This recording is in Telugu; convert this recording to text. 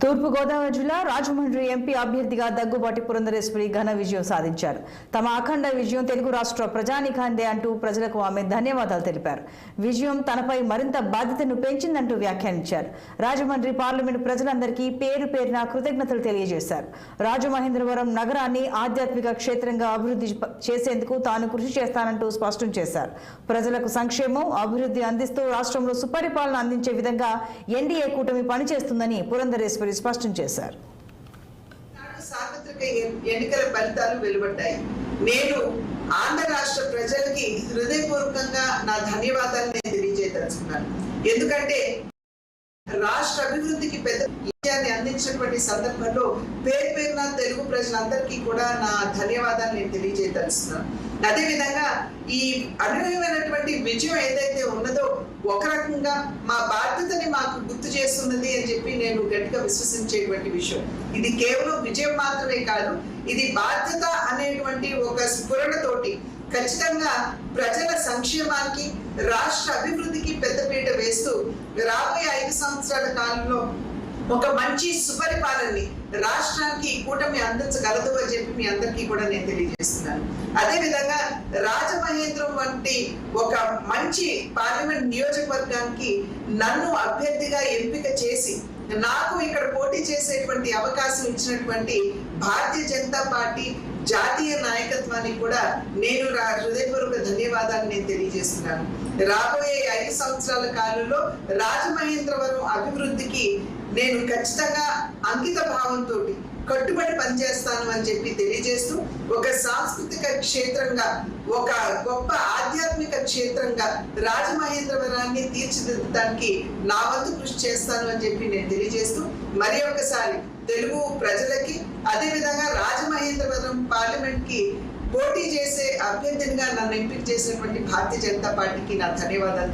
తూర్పు గోదావరి జిల్లా రాజమండ్రి ఎంపీ అభ్యర్థిగా దగ్గుబాటి పురంధరేశ్వరి ఘన విజయం సాధించారు. తమ అఖండ విజయం తెలుగు రాష్ట్ర ప్రజానీకాందే అంటూ ప్రజలకు ఆమె ధన్యవాదాలు తెలిపారు. విజయం తనపై మరింత బాధ్యతను పెంచిందంటూ వ్యాఖ్యానించారు. రాజమండ్రి పార్లమెంటు ప్రజలందరికీ పేరు పేరున కృతజ్ఞతలు తెలియజేశారు. రాజమహేంద్రవరం నగరాన్ని ఆధ్యాత్మిక క్షేత్రంగా అభివృద్ధి చేసేందుకు తాను కృషి చేస్తానంటూ స్పష్టం చేశారు. ప్రజలకు సంక్షేమం, అభివృద్ధి అందిస్తూ రాష్ట్రంలో సుపరిపాలన అందించే విధంగా ఎన్డీఏ కూటమి పనిచేస్తుందని పురంధరేశ్వరి స్పష్టం చేశారు. సార్వత్రిక ఎన్నికల ఫలితాలు వెలువడ్డాయి. నేను ఆంధ్ర రాష్ట్ర ప్రజలకి హృదయపూర్వకంగా నా ధన్యవాదాలు తెలియజేయదలుచుకున్నాను. ఎందుకంటే రాష్ట్ర అభివృద్ధికి పెద్ద విజయాన్ని అందించినటువంటి సందర్భంలో పేరు పేరున తెలుగు ప్రజలందరికీ కూడా నా ధన్యవాదాలు నేను తెలియజేయదలుచుకున్నాను. అదేవిధంగా ఈ అనూహ్యమైనటువంటి విజయం ఏదైతే ఉన్నదో ఒక రకంగా మా బాధ్యతని మాకు గుర్తు చేస్తున్నది అని చెప్పి నేను గట్టిగా విశ్వసించేటువంటి విషయం. ఇది కేవలం విజయం మాత్రమే కాదు, ఇది బాధ్యత అనేటువంటి ఒక స్ఫురణతోటి ఖచ్చితంగా ప్రజల సంక్షేమానికి, రాష్ట్ర అభివృద్ధికి పెద్దపీట వేస్తూ రాబోయే 5 సంవత్సరాల కాలంలో ఒక మంచి సుపరిపాలనని రాష్ట్రానికి కూటమి అందించగలదు అని చెప్పి మీ అందరికీ కూడా నేను తెలియజేస్తున్నాను. అదేవిధంగా రాజమహేంద్రం వంటి ఒక మంచి పార్లమెంట్ నియోజకవర్గానికి నన్ను అభ్యర్థిగా ఎంపిక చేసి నాకు ఇక్కడ పోటీ చేసేటువంటి అవకాశం ఇచ్చినటువంటి భారతీయ జనతా పార్టీ జాతీయ నాయకత్వానికి కూడా నేను హృదయపూర్వక ధన్యవాదాలు నేను తెలియజేస్తున్నాను. రాబోయే 5 సంవత్సరాల కాలంలో రాజమహేంద్రవరం అభివృద్ధికి నేను ఖచ్చితంగా అంకిత భావంతో కట్టుబడి పనిచేస్తాను అని చెప్పి తెలియజేస్తూ ఒక సాంస్కృతిక క్షేత్రంగా, ఒక గొప్ప ఆధ్యాత్మిక క్షేత్రంగా రాజమహేంద్రవరాన్ని తీర్చిదిద్దడానికి నా వంతు కృషి చేస్తాను అని చెప్పి నేను తెలియజేస్తూ మరి ఒకసారి తెలుగు ప్రజలకి, అదేవిధంగా రాజమహేంద్రవరం పార్లమెంట్ కి పోటీ చేసే అభ్యర్థినిగా నన్ను ఎంపిక చేసినటువంటి భారతీయ జనతా పార్టీకి నా ధన్యవాదాలు.